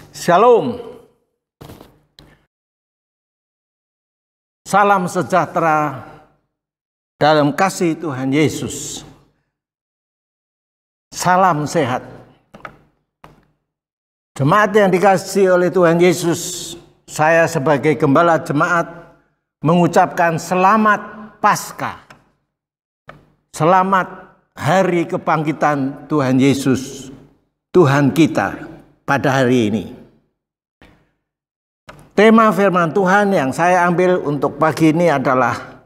Shalom. Salam sejahtera dalam kasih Tuhan Yesus. Salam sehat. Jemaat yang dikasihi oleh Tuhan Yesus, saya sebagai gembala jemaat mengucapkan selamat Paskah. Selamat hari kebangkitan Tuhan Yesus, Tuhan kita pada hari ini. Tema firman Tuhan yang saya ambil untuk pagi ini adalah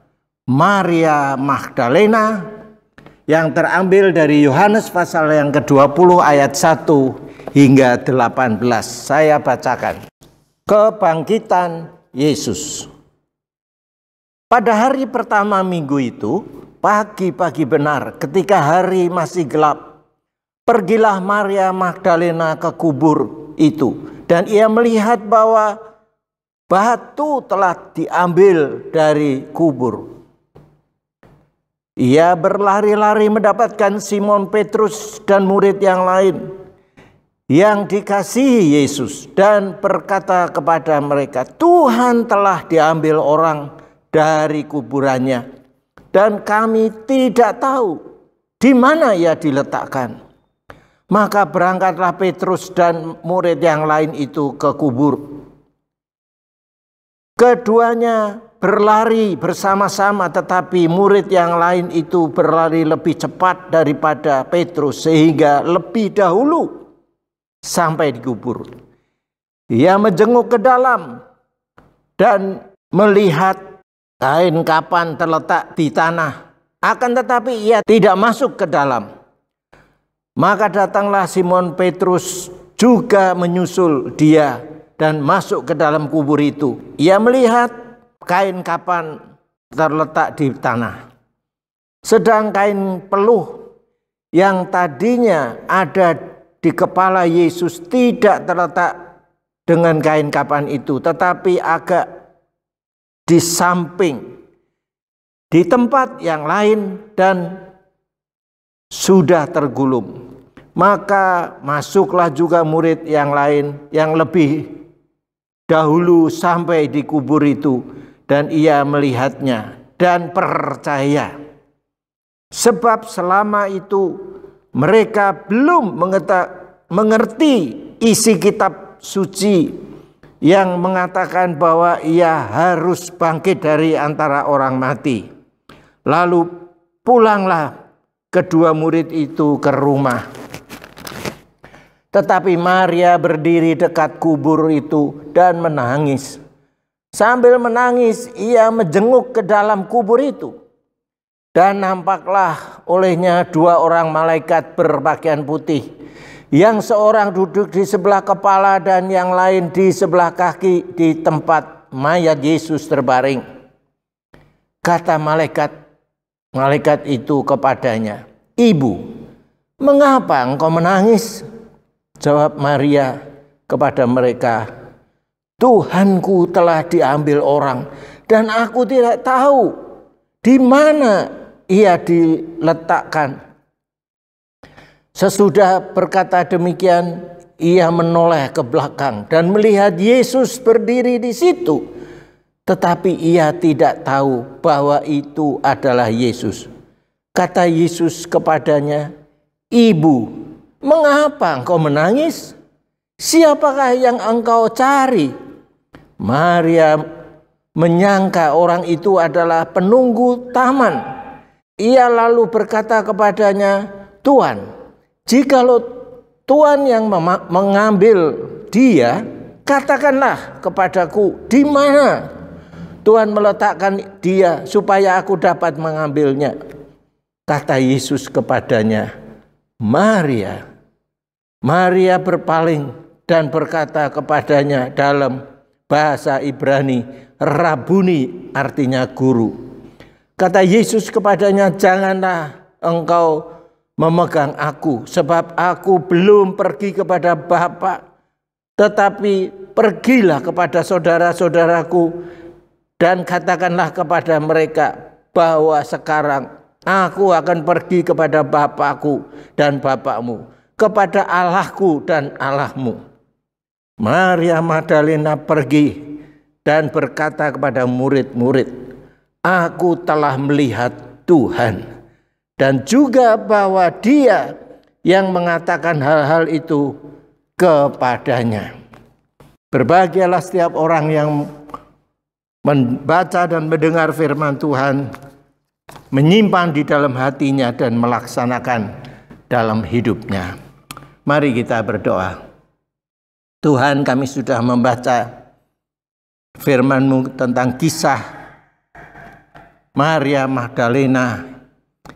Maria Magdalena yang terambil dari Yohanes pasal yang ke-20 ayat 1 hingga 18. Saya bacakan. Kebangkitan Yesus. Pada hari pertama minggu itu, pagi-pagi benar ketika hari masih gelap, pergilah Maria Magdalena ke kubur itu dan ia melihat bahwa batu telah diambil dari kubur. Ia berlari-lari mendapatkan Simon Petrus dan murid yang lain yang dikasihi Yesus dan berkata kepada mereka, "Tuhan telah diambil orang dari kuburannya dan kami tidak tahu di mana ia diletakkan." Maka berangkatlah Petrus dan murid yang lain itu ke kubur. Keduanya berlari bersama-sama, tetapi murid yang lain itu berlari lebih cepat daripada Petrus sehingga lebih dahulu sampai di kubur. Ia menjenguk ke dalam dan melihat kain kapan terletak di tanah. Akan tetapi ia tidak masuk ke dalam. Maka datanglah Simon Petrus juga menyusul dia dan masuk ke dalam kubur itu. Ia melihat kain kapan terletak di tanah. Sedang kain peluh yang tadinya ada di kepala Yesus tidak terletak dengan kain kapan itu, tetapi agak di samping, di tempat yang lain dan sudah tergulung. Maka masuklah juga murid yang lain yang lebih dahulu sampai di kubur itu, dan ia melihatnya dan percaya. Sebab selama itu mereka belum mengerti isi kitab suci yang mengatakan bahwa ia harus bangkit dari antara orang mati. Lalu pulanglah kedua murid itu ke rumah. Tetapi Maria berdiri dekat kubur itu dan menangis. Sambil menangis, ia menjenguk ke dalam kubur itu. Dan nampaklah olehnya dua orang malaikat berpakaian putih. Yang seorang duduk di sebelah kepala dan yang lain di sebelah kaki di tempat mayat Yesus terbaring. Kata malaikat itu kepadanya, "Ibu, mengapa engkau menangis?" Jawab Maria kepada mereka, "Tuhanku telah diambil orang dan aku tidak tahu di mana ia diletakkan." Sesudah berkata demikian, ia menoleh ke belakang dan melihat Yesus berdiri di situ. Tetapi ia tidak tahu bahwa itu adalah Yesus. Kata Yesus kepadanya, "Ibu, mengapa engkau menangis? Siapakah yang engkau cari?" Maria menyangka orang itu adalah penunggu taman. Ia lalu berkata kepadanya, "Tuan, jikalau Tuan yang mengambil dia, katakanlah kepadaku di mana Tuhan meletakkan dia supaya aku dapat mengambilnya." Kata Yesus kepadanya, "Maria." Maria berpaling dan berkata kepadanya dalam bahasa Ibrani, "Rabuni," artinya guru. Kata Yesus kepadanya, "Janganlah engkau memegang aku, sebab aku belum pergi kepada Bapa, tetapi pergilah kepada saudara-saudaraku dan katakanlah kepada mereka bahwa sekarang aku akan pergi kepada Bapakku dan Bapakmu, kepada Allahku dan Allahmu." Maria Magdalena pergi dan berkata kepada murid-murid, "Aku telah melihat Tuhan." Dan juga bahwa Dia yang mengatakan hal-hal itu kepadanya. Berbahagialah setiap orang yang membaca dan mendengar firman Tuhan, menyimpan di dalam hatinya dan melaksanakan dalam hidupnya. Mari kita berdoa. Tuhan, kami sudah membaca firman-Mu tentang kisah Maria Magdalena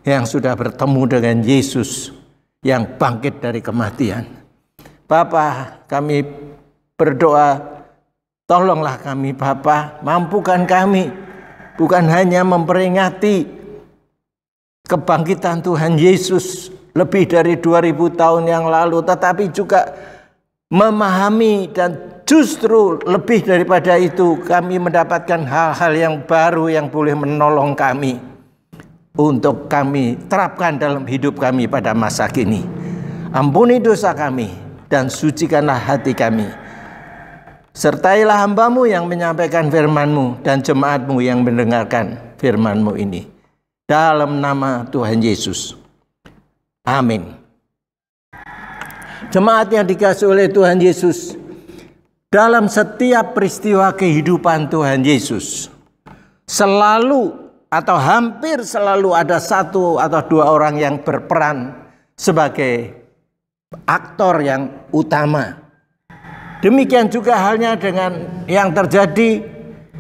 yang sudah bertemu dengan Yesus yang bangkit dari kematian. Bapa, kami berdoa, tolonglah kami Bapa, mampukan kami bukan hanya memperingati kebangkitan Tuhan Yesus lebih dari 2000 tahun yang lalu, tetapi juga memahami dan justru lebih daripada itu kami mendapatkan hal-hal yang baru yang boleh menolong kami untuk kami terapkan dalam hidup kami pada masa kini. Ampuni dosa kami dan sucikanlah hati kami. Sertailah hamba-Mu yang menyampaikan firman-Mu dan jemaat-Mu yang mendengarkan firman-Mu ini. Dalam nama Tuhan Yesus. Amin. Jemaat yang dikasihi oleh Tuhan Yesus, dalam setiap peristiwa kehidupan Tuhan Yesus, selalu atau hampir selalu ada satu atau dua orang yang berperan sebagai aktor yang utama. Demikian juga halnya dengan yang terjadi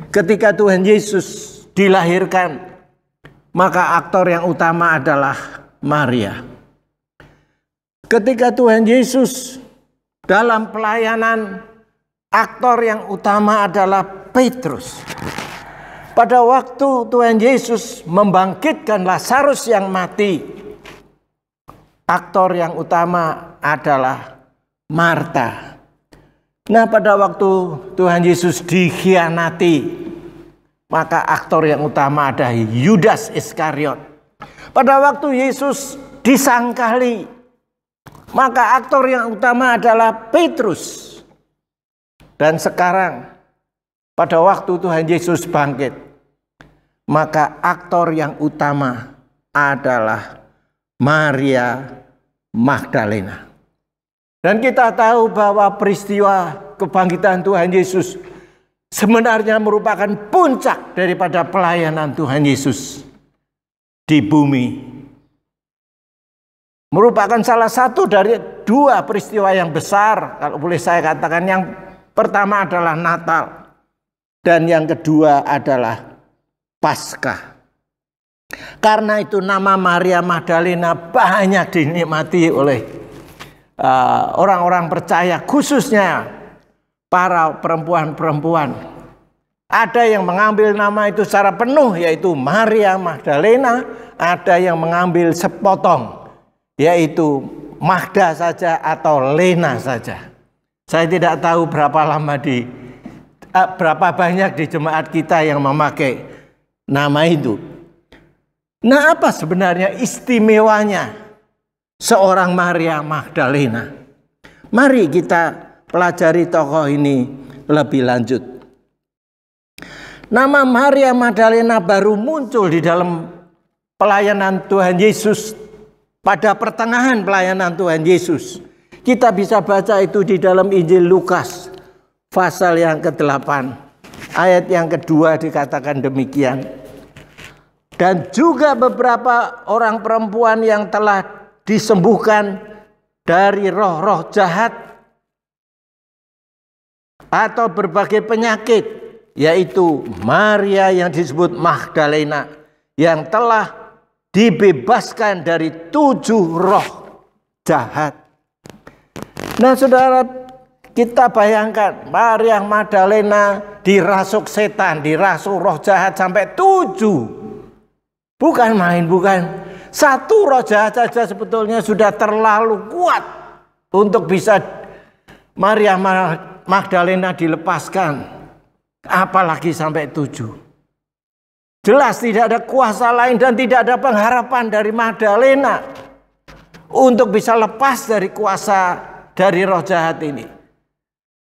ketika Tuhan Yesus dilahirkan, maka aktor yang utama adalah Maria. Ketika Tuhan Yesus dalam pelayanan, aktor yang utama adalah Petrus. Pada waktu Tuhan Yesus membangkitkan Lazarus yang mati, aktor yang utama adalah Marta. Nah, pada waktu Tuhan Yesus dikhianati, maka aktor yang utama adalah Yudas Iskariot. Pada waktu Yesus disangkali, maka aktor yang utama adalah Petrus. Dan sekarang pada waktu Tuhan Yesus bangkit, maka aktor yang utama adalah Maria Magdalena. Dan kita tahu bahwa peristiwa kebangkitan Tuhan Yesus sebenarnya merupakan puncak daripada pelayanan Tuhan Yesus di bumi. Merupakan salah satu dari dua peristiwa yang besar, kalau boleh saya katakan. Yang pertama adalah Natal, dan yang kedua adalah Paskah. Karena itu nama Maria Magdalena banyak dinikmati oleh orang-orang percaya, khususnya para perempuan-perempuan. Ada yang mengambil nama itu secara penuh, yaitu Maria Magdalena. Ada yang mengambil sepotong, yaitu Magda saja atau Lena saja. Saya tidak tahu berapa banyak di jemaat kita yang memakai nama itu. Nah, apa sebenarnya istimewanya seorang Maria Magdalena? Mari kita pelajari tokoh ini lebih lanjut. Nama Maria Magdalena baru muncul di dalam pelayanan Tuhan Yesus. Pada pertengahan pelayanan Tuhan Yesus, kita bisa baca itu di dalam Injil Lukas pasal yang ke-8 ayat yang kedua dikatakan demikian. Dan juga beberapa orang perempuan yang telah disembuhkan dari roh-roh jahat atau berbagai penyakit, yaitu Maria yang disebut Magdalena, yang telah dibebaskan dari 7 roh jahat. Nah, saudara, kita bayangkan Maria Magdalena dirasuk setan, dirasuk roh jahat sampai 7. Bukan main, bukan. 1 roh jahat saja sebetulnya sudah terlalu kuat untuk bisa Maria Magdalena dilepaskan. Apalagi sampai 7. Jelas tidak ada kuasa lain dan tidak ada pengharapan dari Magdalena untuk bisa lepas dari kuasa dari roh jahat ini.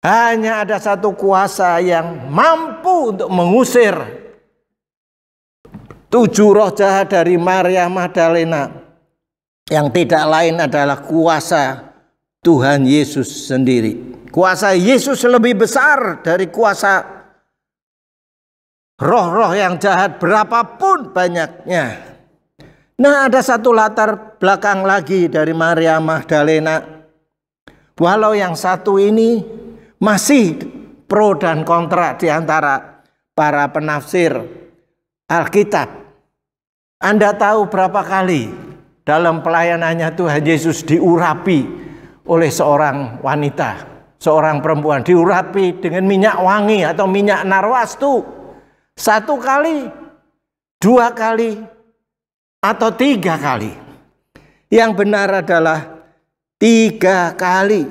Hanya ada satu kuasa yang mampu untuk mengusir 7 roh jahat dari Maria Magdalena, yang tidak lain adalah kuasa Tuhan Yesus sendiri. Kuasa Yesus lebih besar dari kuasa roh-roh yang jahat berapapun banyaknya. Nah, ada satu latar belakang lagi dari Maria Magdalena. Walau yang satu ini masih pro dan kontra di antara para penafsir Alkitab. Anda tahu berapa kali dalam pelayanannya Tuhan Yesus diurapi oleh seorang wanita, seorang perempuan, diurapi dengan minyak wangi atau minyak narwastu. 1 kali, 2 kali, atau 3 kali. Yang benar adalah 3 kali.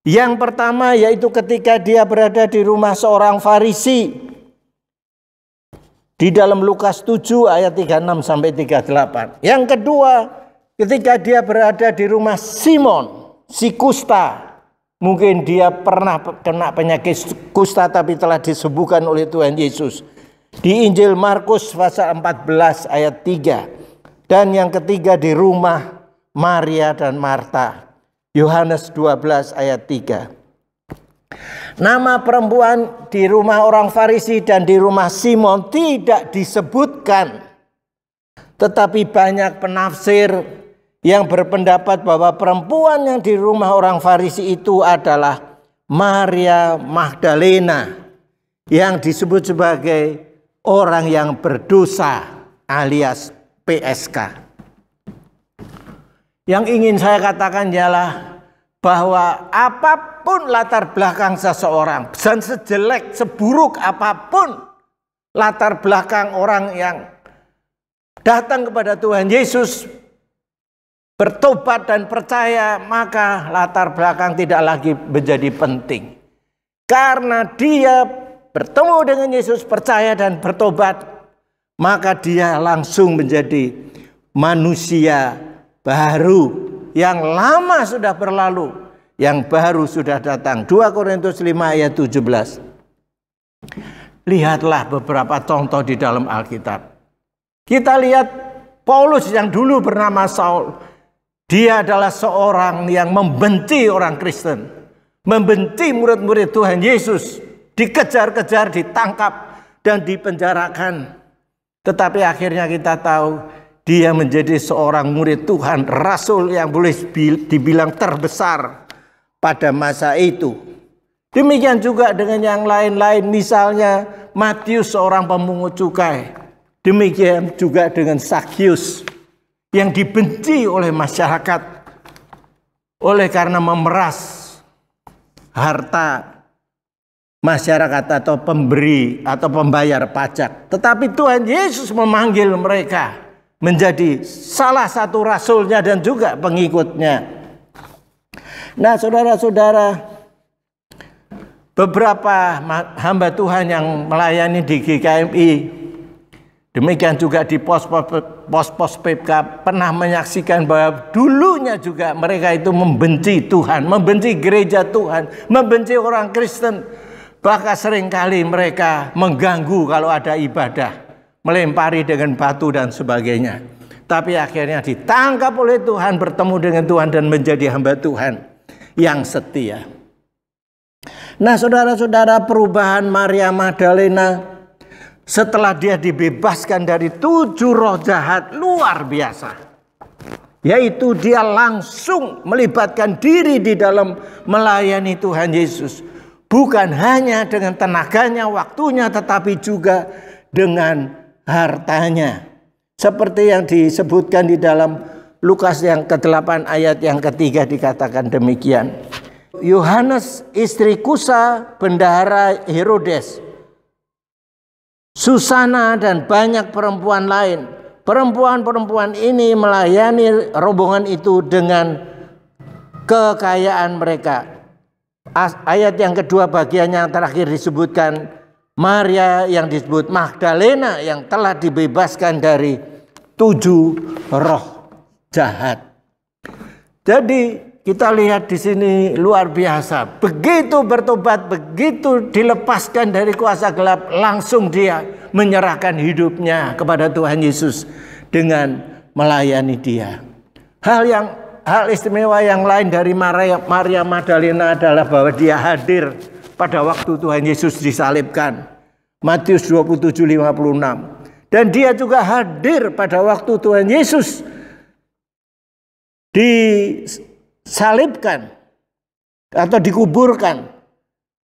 Yang pertama yaitu ketika dia berada di rumah seorang Farisi. Di dalam Lukas 7 ayat 36 sampai 38. Yang kedua, ketika dia berada di rumah Simon, si kusta. Mungkin dia pernah kena penyakit kusta tapi telah disembuhkan oleh Tuhan Yesus. Di Injil Markus pasal 14 ayat 3. Dan yang ketiga di rumah Maria dan Marta. Yohanes 12 ayat 3. Nama perempuan di rumah orang Farisi dan di rumah Simon tidak disebutkan. Tetapi banyak penafsir yang berpendapat bahwa perempuan yang di rumah orang Farisi itu adalah Maria Magdalena, yang disebut sebagai orang yang berdosa alias PSK. Yang ingin saya katakan ialah bahwa apapun latar belakang seseorang, dan sejelek, seburuk apapun latar belakang orang yang datang kepada Tuhan Yesus, bertobat dan percaya, maka latar belakang tidak lagi menjadi penting. Karena dia bertemu dengan Yesus, percaya dan bertobat, maka dia langsung menjadi manusia baru. Yang lama sudah berlalu, yang baru sudah datang. 2 Korintus 5 ayat 17. Lihatlah beberapa contoh di dalam Alkitab. Kita lihat Paulus yang dulu bernama Saul. Dia adalah seorang yang membenci orang Kristen, membenci murid-murid Tuhan Yesus, dikejar-kejar, ditangkap dan dipenjarakan. Tetapi akhirnya kita tahu dia menjadi seorang murid Tuhan, rasul yang boleh dibilang terbesar pada masa itu. Demikian juga dengan yang lain-lain, misalnya Matius seorang pemungut cukai. Demikian juga dengan Zakheus yang dibenci oleh masyarakat oleh karena memeras harta masyarakat atau pemberi atau pembayar pajak. Tetapi Tuhan Yesus memanggil mereka menjadi salah satu rasulnya dan juga pengikutnya. Nah, saudara-saudara, beberapa hamba Tuhan yang melayani di GKMI, demikian juga di pos-pos PPK, pernah menyaksikan bahwa dulunya juga mereka itu membenci Tuhan, membenci gereja Tuhan, membenci orang Kristen. Bahkan seringkali mereka mengganggu kalau ada ibadah, melempari dengan batu dan sebagainya. Tapi akhirnya ditangkap oleh Tuhan, bertemu dengan Tuhan dan menjadi hamba Tuhan yang setia. Nah, saudara-saudara, perubahan Maria Magdalena setelah dia dibebaskan dari 7 roh jahat luar biasa. Yaitu dia langsung melibatkan diri di dalam melayani Tuhan Yesus. Bukan hanya dengan tenaganya, waktunya, tetapi juga dengan hartanya. Seperti yang disebutkan di dalam Lukas yang ke-8 ayat yang ke-3 dikatakan demikian. Yohanes istri Kusa, bendahara Herodes, Susana dan banyak perempuan lain. Perempuan-perempuan ini melayani rombongan itu dengan kekayaan mereka. Ayat yang kedua bagian yang terakhir disebutkan Maria yang disebut Magdalena yang telah dibebaskan dari 7 roh jahat. Jadi kita lihat di sini luar biasa. Begitu bertobat, begitu dilepaskan dari kuasa gelap, langsung dia menyerahkan hidupnya kepada Tuhan Yesus dengan melayani dia. Hal istimewa yang lain dari Maria Magdalena adalah bahwa dia hadir pada waktu Tuhan Yesus disalibkan. Matius 27:56. Dan dia juga hadir pada waktu Tuhan Yesus disalibkan atau dikuburkan.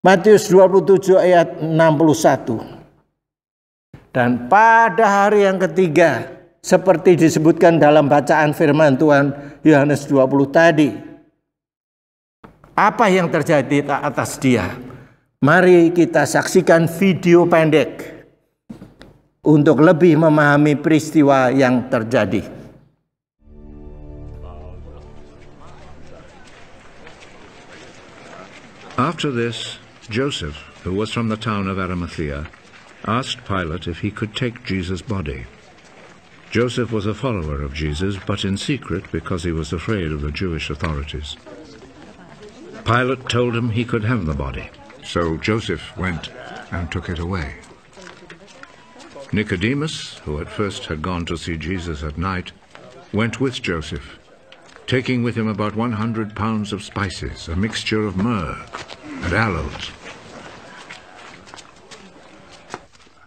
Matius 27 ayat 61. Dan pada hari yang ketiga, seperti disebutkan dalam bacaan firman Tuhan Yohanes 20 tadi, apa yang terjadi atas dia? Mari kita saksikan video pendek untuk lebih memahami peristiwa yang terjadi. After this, Joseph, who was from the town of Arimathea, asked Pilate if he could take Jesus' body. Joseph was a follower of Jesus, but in secret because he was afraid of the Jewish authorities. Pilate told him he could have the body. So Joseph went and took it away. Nicodemus, who at first had gone to see Jesus at night, went with Joseph, taking with him about 100 pounds of spices, a mixture of myrrh and aloes.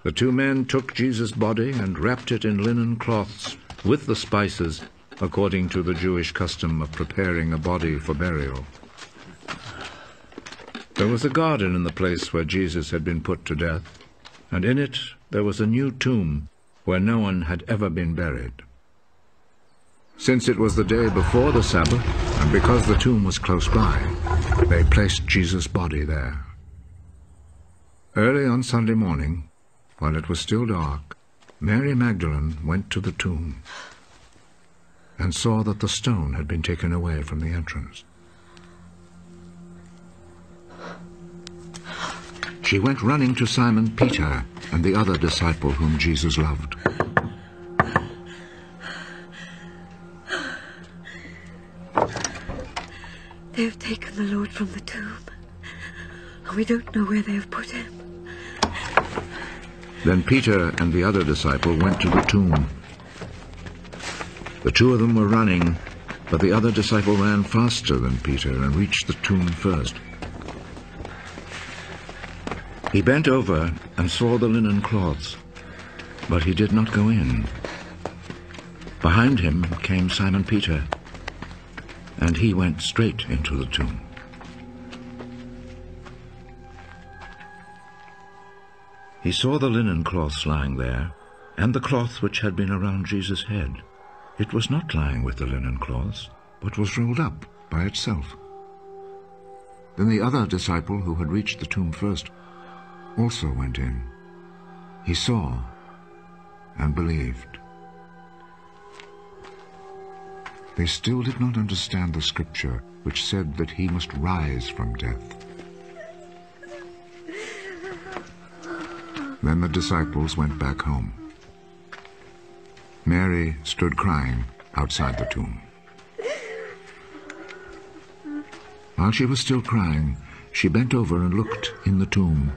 The two men took Jesus' body and wrapped it in linen cloths with the spices, according to the Jewish custom of preparing a body for burial. There was a garden in the place where Jesus had been put to death, and in it there was a new tomb where no one had ever been buried. Since it was the day before the Sabbath, and because the tomb was close by, they placed Jesus' body there. Early on Sunday morning, while it was still dark, Mary Magdalene went to the tomb and saw that the stone had been taken away from the entrance. She went running to Simon Peter and the other disciple whom Jesus loved. They have taken the Lord from the tomb, and we don't know where they have put him. Then Peter and the other disciple went to the tomb. The two of them were running, but the other disciple ran faster than Peter and reached the tomb first. He bent over and saw the linen cloths, but he did not go in. Behind him came Simon Peter, and he went straight into the tomb. He saw the linen cloths lying there, and the cloth which had been around Jesus' head. It was not lying with the linen cloths, but was rolled up by itself. Then the other disciple, who had reached the tomb first, also went in. He saw and believed. They still did not understand the scripture which said that he must rise from death. Then the disciples went back home. Mary stood crying outside the tomb. While she was still crying, she bent over and looked in the tomb.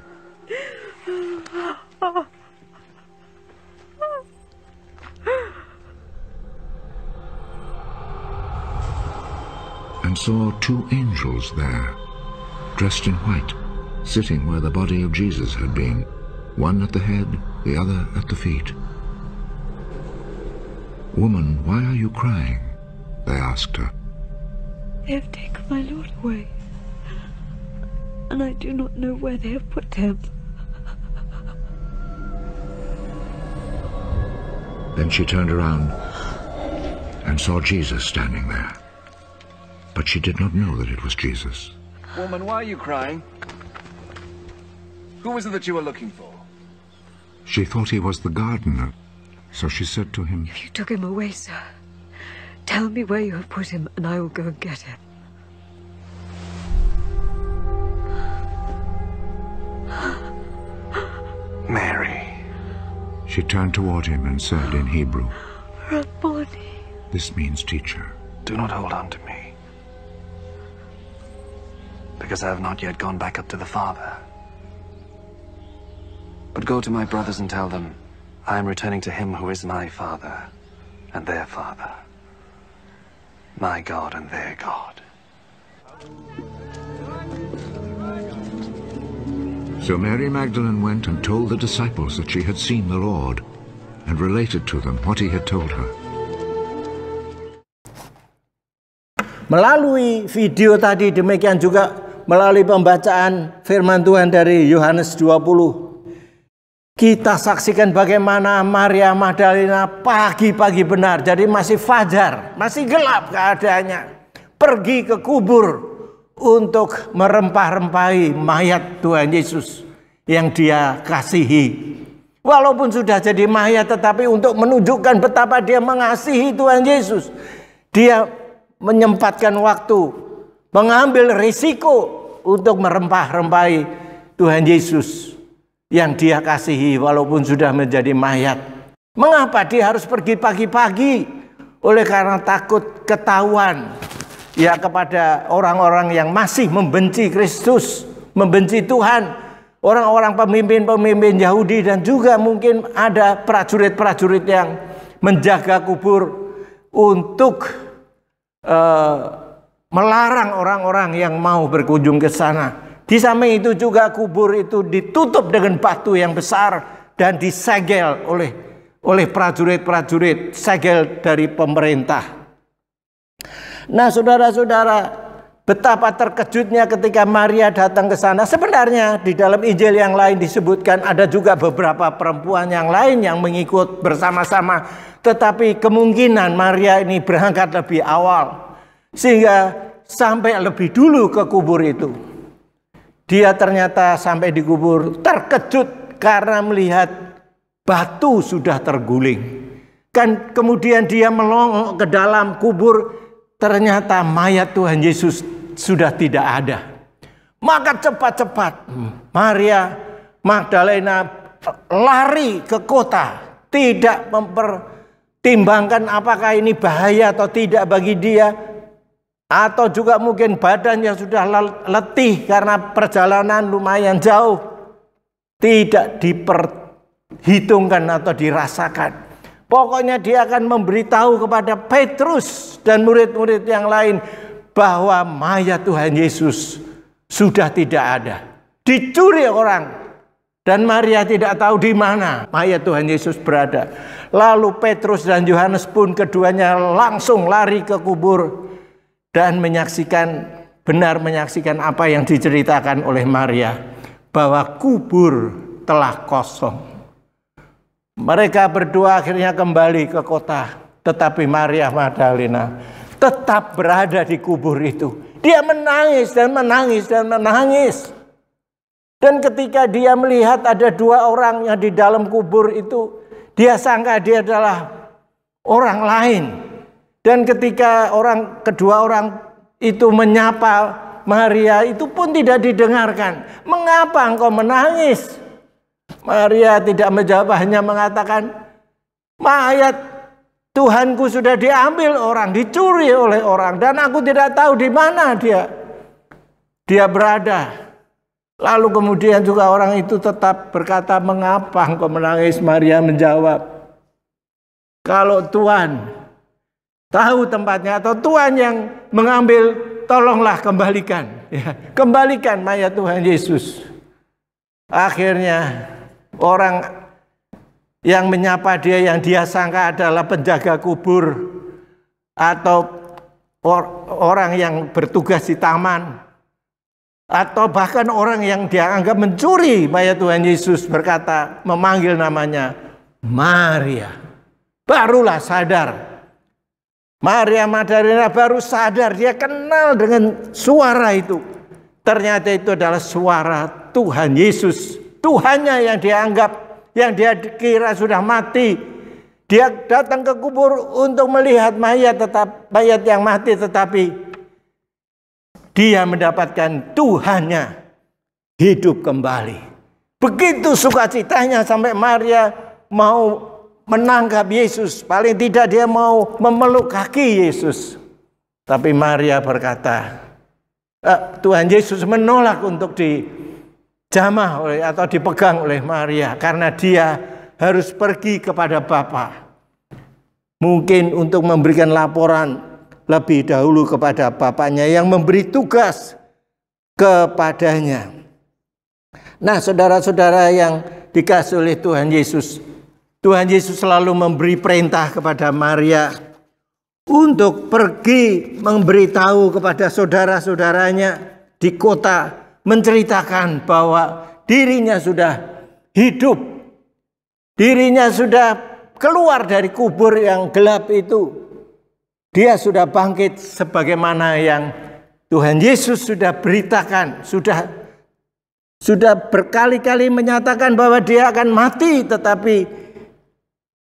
And saw two angels there, dressed in white, sitting where the body of Jesus had been, one at the head, the other at the feet. "Woman, why are you crying?" they asked her. They have taken my Lord away, and I do not know where they have put him. Then she turned around and saw Jesus standing there. But she did not know that it was Jesus. "Woman, why are you crying? Who was it that you were looking for?" She thought he was the gardener, so she said to him, If you took him away, sir, tell me where you have put him, and I will go and get him. Mary. She turned toward him and said in Hebrew, Rabboni. this means teacher. Do not hold on to me. because I have not yet gone back up to the Father. But go to my brothers and tell them, I am returning to him who is my Father and their Father, my God and their God. So Mary Magdalene went and told the disciples that she had seen the Lord, and related to them what he had told her. Melalui video tadi, demikian juga melalui pembacaan firman Tuhan dari Yohanes 20, kita saksikan bagaimana Maria Magdalena pagi-pagi benar, jadi masih fajar, masih gelap keadaannya, pergi ke kubur untuk merempah-rempahi mayat Tuhan Yesus yang dia kasihi. Walaupun sudah jadi mayat, tetapi untuk menunjukkan betapa dia mengasihi Tuhan Yesus, dia menyempatkan waktu, mengambil risiko untuk merempah-rempahi Tuhan Yesus yang dia kasihi walaupun sudah menjadi mayat. Mengapa dia harus pergi pagi-pagi? Oleh karena takut ketahuan ya kepada orang-orang yang masih membenci Kristus, membenci Tuhan, orang-orang pemimpin-pemimpin Yahudi, dan juga mungkin ada prajurit-prajurit yang menjaga kubur untuk melarang orang-orang yang mau berkunjung ke sana. Di samping itu juga kubur itu ditutup dengan batu yang besar dan disegel oleh prajurit-prajurit, segel dari pemerintah. Nah, saudara-saudara, betapa terkejutnya ketika Maria datang ke sana. Sebenarnya di dalam Injil yang lain disebutkan ada juga beberapa perempuan yang lain yang mengikut bersama-sama. Tetapi kemungkinan Maria ini berangkat lebih awal, sehingga sampai lebih dulu ke kubur itu. Dia ternyata sampai di kubur terkejut karena melihat batu sudah terguling. Kemudian dia melongok ke dalam kubur, ternyata mayat Tuhan Yesus sudah tidak ada. Maka cepat-cepat Maria Magdalena lari ke kota, tidak mempertimbangkan apakah ini bahaya atau tidak bagi dia, atau juga mungkin badannya sudah letih karena perjalanan lumayan jauh. Tidak diperhitungkan atau dirasakan. Pokoknya dia akan memberitahu kepada Petrus dan murid-murid yang lain bahwa mayat Tuhan Yesus sudah tidak ada, dicuri orang. Dan Maria tidak tahu di mana mayat Tuhan Yesus berada. Lalu Petrus dan Yohanes pun keduanya langsung lari ke kubur dan benar menyaksikan apa yang diceritakan oleh Maria, bahwa kubur telah kosong. Mereka berdua akhirnya kembali ke kota, tetapi Maria Magdalena tetap berada di kubur itu. Dia menangis dan menangis dan menangis. Dan ketika dia melihat ada dua orang yang di dalam kubur itu, dia sangka dia adalah orang lain. Dan ketika kedua orang itu menyapa Maria, itu pun tidak didengarkan. Mengapa engkau menangis? Maria tidak menjawab, hanya mengatakan, mayat Tuhanku sudah diambil orang, dicuri oleh orang, dan aku tidak tahu di mana dia berada. Lalu kemudian juga orang itu tetap berkata, mengapa engkau menangis? Maria menjawab, kalau Tuhan tahu tempatnya atau Tuhan yang mengambil, tolonglah kembalikan. Ya, kembalikan mayat Tuhan Yesus. Akhirnya orang yang menyapa dia, yang dia sangka adalah penjaga kubur atau orang yang bertugas di taman, atau bahkan orang yang dia anggap mencuri mayat Tuhan Yesus, berkata, memanggil namanya Maria. Barulah sadar. Maria Magdalena baru sadar, dia kenal dengan suara itu. Ternyata itu adalah suara Tuhan Yesus. Tuhannya yang dia anggap, yang dia kira sudah mati. Dia datang ke kubur untuk melihat mayat yang mati, tetapi dia mendapatkan Tuhannya hidup kembali. Begitu sukacitanya sampai Maria mau menangkap Yesus. Paling tidak dia mau memeluk kaki Yesus. Tapi Maria berkata, Tuhan Yesus menolak untuk dijamah atau dipegang oleh Maria karena dia harus pergi kepada Bapa. Mungkin untuk memberikan laporan lebih dahulu kepada Bapaknya yang memberi tugas kepadanya. Nah, saudara-saudara yang dikasihi oleh Tuhan Yesus selalu memberi perintah kepada Maria untuk pergi memberitahu kepada saudara-saudaranya di kota, menceritakan bahwa dirinya sudah hidup, dirinya sudah keluar dari kubur yang gelap itu. Dia sudah bangkit sebagaimana yang Tuhan Yesus sudah beritakan, sudah berkali-kali menyatakan bahwa dia akan mati, tetapi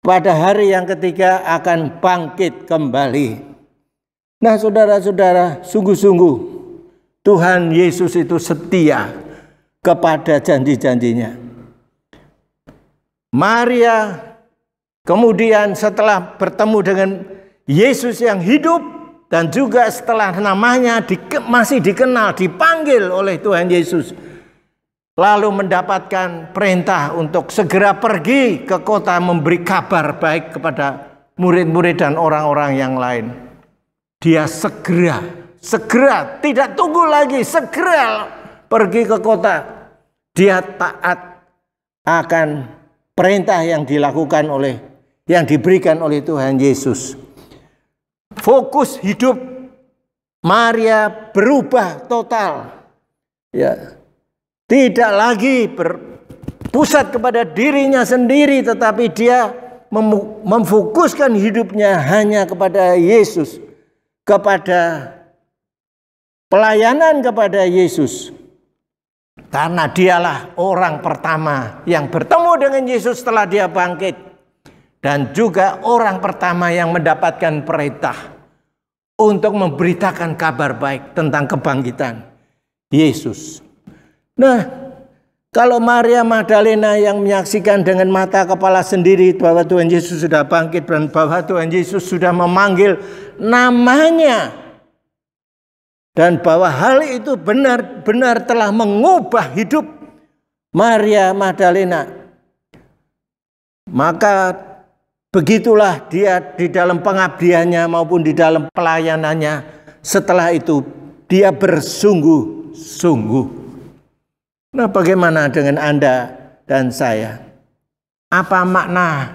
pada hari yang ketiga akan bangkit kembali. Nah, saudara-saudara, sungguh-sungguh Tuhan Yesus itu setia kepada janji-janjinya. Maria kemudian setelah bertemu dengan Yesus yang hidup dan juga setelah namanya masih dikenal, dipanggil oleh Tuhan Yesus, lalu mendapatkan perintah untuk segera pergi ke kota memberi kabar baik kepada murid-murid dan orang-orang yang lain. Dia segera, tidak tunggu lagi, segera pergi ke kota. Dia taat akan perintah yang diberikan oleh Tuhan Yesus. Fokus hidup Maria berubah total. Ya. Tidak lagi berpusat kepada dirinya sendiri, tetapi dia memfokuskan hidupnya hanya kepada Yesus, kepada pelayanan kepada Yesus. Karena dialah orang pertama yang bertemu dengan Yesus setelah dia bangkit, dan juga orang pertama yang mendapatkan perintah untuk memberitakan kabar baik tentang kebangkitan Yesus. Nah, kalau Maria Magdalena yang menyaksikan dengan mata kepala sendiri bahwa Tuhan Yesus sudah bangkit dan bahwa Tuhan Yesus sudah memanggil namanya, dan bahwa hal itu benar-benar telah mengubah hidup Maria Magdalena, maka begitulah dia di dalam pengabdiannya maupun di dalam pelayanannya. Setelah itu dia bersungguh-sungguh. Nah, bagaimana dengan Anda dan saya? Apa makna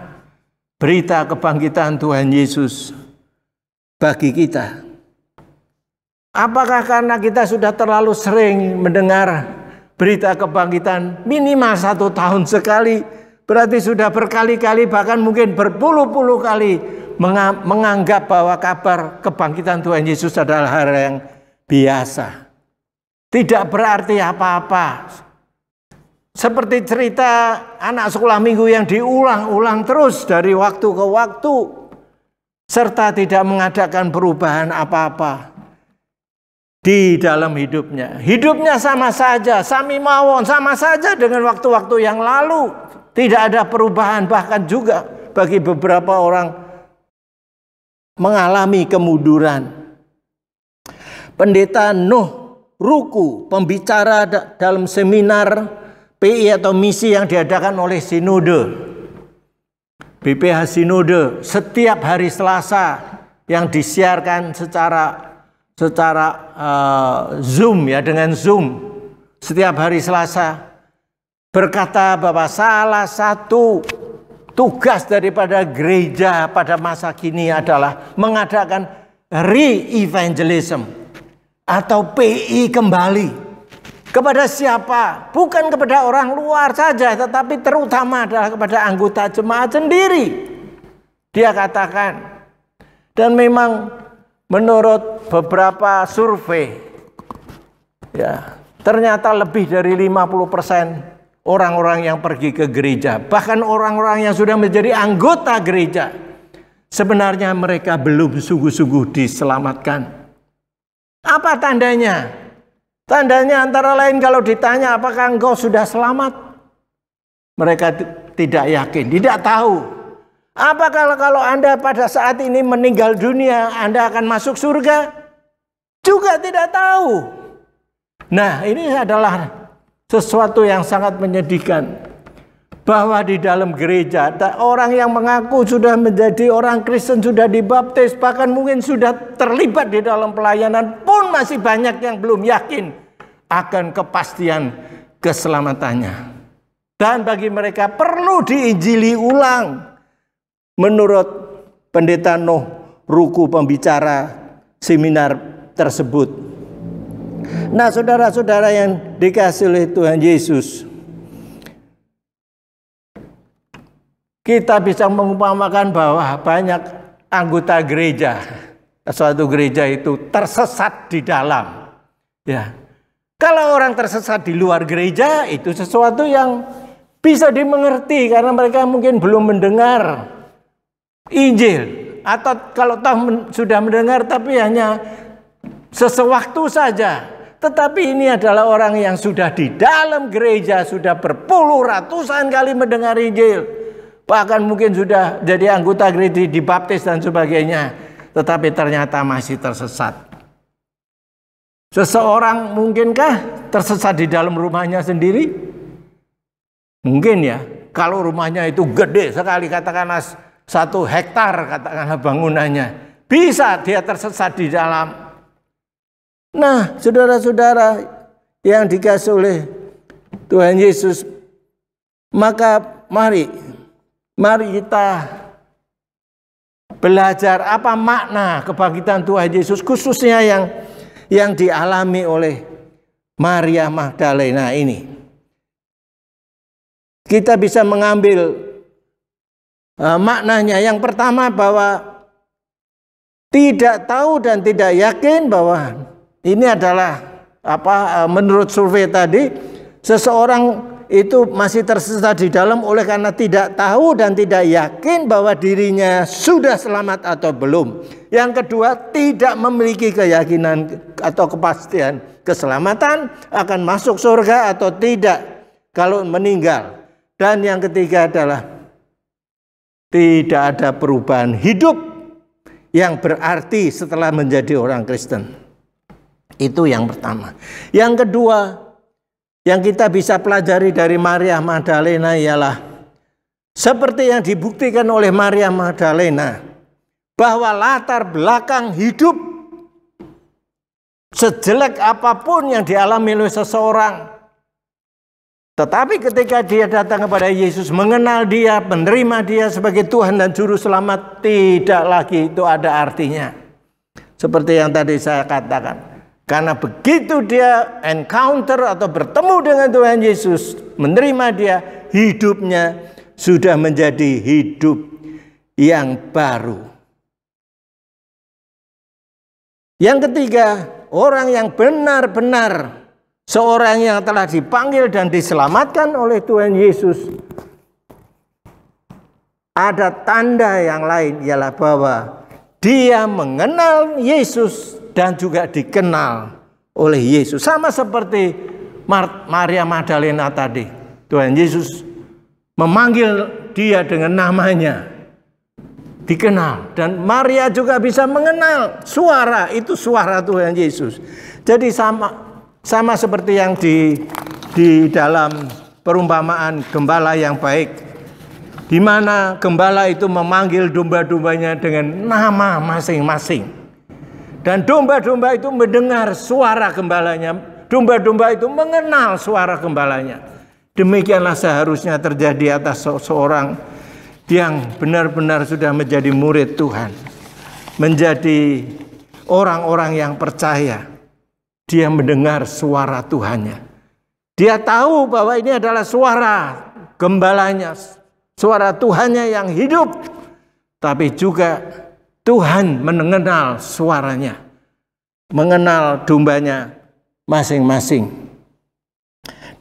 berita kebangkitan Tuhan Yesus bagi kita? Apakah karena kita sudah terlalu sering mendengar berita kebangkitan minimal 1 tahun sekali, berarti sudah berkali-kali bahkan mungkin berpuluh-puluh kali menganggap bahwa kabar kebangkitan Tuhan Yesus adalah hal yang biasa, tidak berarti apa-apa? Seperti cerita anak sekolah minggu yang diulang-ulang terus dari waktu ke waktu, serta tidak mengadakan perubahan apa-apa di dalam hidupnya. Hidupnya sama saja, sami mawon, sama saja dengan waktu-waktu yang lalu. Tidak ada perubahan, bahkan juga bagi beberapa orang mengalami kemunduran. Pendeta Nuh Ruku, pembicara dalam seminar PI atau misi yang diadakan oleh Sinode, BPH Sinode, setiap hari Selasa yang disiarkan secara Zoom, ya, dengan Zoom setiap hari Selasa, berkata bahwa salah satu tugas daripada gereja pada masa kini adalah mengadakan re-evangelism atau PI kembali. Kepada siapa? Bukan kepada orang luar saja, tetapi terutama adalah kepada anggota jemaat sendiri. Dia katakan, dan memang menurut beberapa survei, ya, ternyata lebih dari 50% orang-orang yang pergi ke gereja, bahkan orang-orang yang sudah menjadi anggota gereja, sebenarnya mereka belum sungguh-sungguh diselamatkan. Apa tandanya? Tandanya antara lain kalau ditanya apakah engkau sudah selamat, mereka tidak yakin, tidak tahu. Apakah kalau Anda pada saat ini meninggal dunia, Anda akan masuk surga? Juga tidak tahu. Nah, ini adalah sesuatu yang sangat menyedihkan. Bahwa di dalam gereja orang yang mengaku sudah menjadi orang Kristen, sudah dibaptis, bahkan mungkin sudah terlibat di dalam pelayanan pun masih banyak yang belum yakin akan kepastian keselamatannya. Dan bagi mereka perlu diinjili ulang. Menurut Pendeta Noh Ruku, pembicara seminar tersebut. Nah, saudara-saudara yang dikasihi oleh Tuhan Yesus, kita bisa mengumpamakan bahwa banyak anggota gereja, suatu gereja itu tersesat di dalam. Ya, kalau orang tersesat di luar gereja itu sesuatu yang bisa dimengerti karena mereka mungkin belum mendengar Injil, atau kalau tahu sudah mendengar tapi hanya sesewaktu saja. Tetapi ini adalah orang yang sudah di dalam gereja, sudah berpuluh ratusan kali mendengar Injil. Bahkan mungkin sudah jadi anggota gereja, dibaptis dan sebagainya. Tetapi ternyata masih tersesat. Seseorang mungkinkah tersesat di dalam rumahnya sendiri? Mungkin ya. Kalau rumahnya itu gede sekali, katakanlah 1 hektar katakanlah bangunannya. Bisa dia tersesat di dalam. Nah, saudara-saudara yang dikasihi oleh Tuhan Yesus, maka mari kita belajar apa makna kebangkitan Tuhan Yesus, khususnya yang dialami oleh Maria Magdalena ini. Kita bisa mengambil maknanya. Yang pertama, bahwa tidak tahu dan tidak yakin bahwa ini adalah menurut survei tadi, seseorang itu masih tersesat di dalam oleh karena tidak tahu dan tidak yakin bahwa dirinya sudah selamat atau belum. Yang kedua, tidak memiliki keyakinan atau kepastian keselamatan akan masuk surga atau tidak kalau meninggal. Dan yang ketiga adalah tidak ada perubahan hidup yang berarti setelah menjadi orang Kristen. Itu yang pertama. Yang kedua, yang kita bisa pelajari dari Maria Magdalena ialah seperti yang dibuktikan oleh Maria Magdalena, bahwa latar belakang hidup sejelek apapun yang dialami oleh seseorang, tetapi ketika dia datang kepada Yesus, mengenal dia, menerima dia sebagai Tuhan dan Juru Selamat, tidak lagi itu ada artinya. Seperti yang tadi saya katakan. Karena begitu dia encounter atau bertemu dengan Tuhan Yesus, menerima dia, hidupnya sudah menjadi hidup yang baru. Yang ketiga, orang yang benar-benar seorang yang telah dipanggil dan diselamatkan oleh Tuhan Yesus, ada tanda yang lain, ialah bahwa dia mengenal Yesus dan juga dikenal oleh Yesus. Sama seperti Maria Magdalena tadi. Tuhan Yesus memanggil dia dengan namanya. Dikenal. Dan Maria juga bisa mengenal suara. Itu suara Tuhan Yesus. Jadi sama seperti yang di dalam perumpamaan gembala yang baik. Di mana gembala itu memanggil domba-dombanya dengan nama masing-masing. Dan domba-domba itu mendengar suara gembalanya. Domba-domba itu mengenal suara gembalanya. Demikianlah seharusnya terjadi atas seorang yang benar-benar sudah menjadi murid Tuhan. Menjadi orang-orang yang percaya. Dia mendengar suara Tuhannya. Dia tahu bahwa ini adalah suara gembalanya. Suara Tuhannya yang hidup. Tapi juga Tuhan mengenal suaranya, mengenal dombanya masing-masing.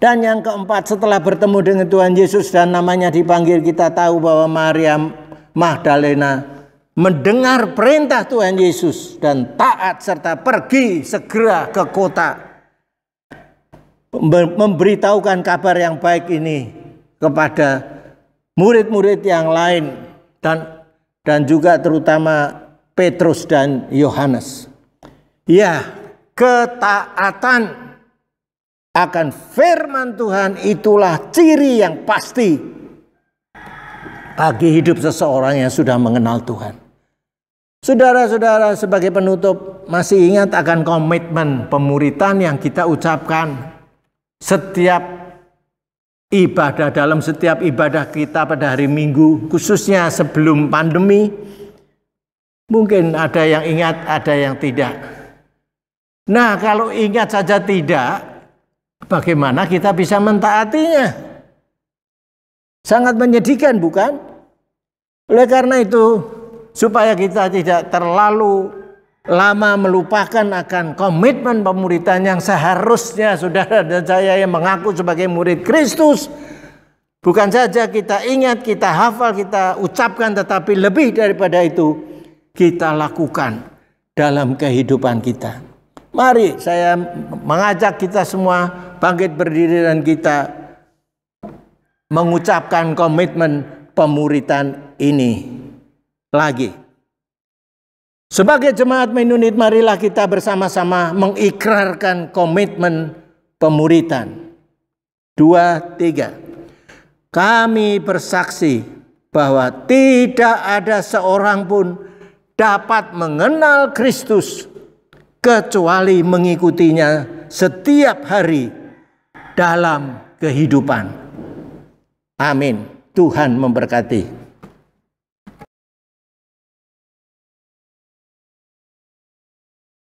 Dan yang keempat, setelah bertemu dengan Tuhan Yesus dan namanya dipanggil, kita tahu bahwa Maria Magdalena mendengar perintah Tuhan Yesus dan taat serta pergi segera ke kota, memberitahukan kabar yang baik ini kepada murid-murid yang lain dan juga terutama Petrus dan Yohanes. Ya, ketaatan akan firman Tuhan itulah ciri yang pasti bagi hidup seseorang yang sudah mengenal Tuhan. Saudara-saudara, sebagai penutup, masih ingat akan komitmen pemuritan yang kita ucapkan setiap ibadah, dalam setiap ibadah kita pada hari Minggu, khususnya sebelum pandemi. Mungkin ada yang ingat, ada yang tidak. Nah, kalau ingat saja tidak, bagaimana kita bisa mentaatinya? Sangat menyedihkan, bukan? Oleh karena itu, supaya kita tidak terlalu lama melupakan akan komitmen pemuritan yang seharusnya saudara dan saya yang mengaku sebagai murid Kristus, bukan saja kita ingat, kita hafal, kita ucapkan, tetapi lebih daripada itu kita lakukan dalam kehidupan kita. Mari saya mengajak kita semua bangkit berdiri dan kita mengucapkan komitmen pemuritan ini lagi. Sebagai jemaat Mennonite, marilah kita bersama-sama mengikrarkan komitmen pemuritan. 2, 3. Kami bersaksi bahwa tidak ada seorang pun dapat mengenal Kristus kecuali mengikutinya setiap hari dalam kehidupan. Amin. Tuhan memberkati.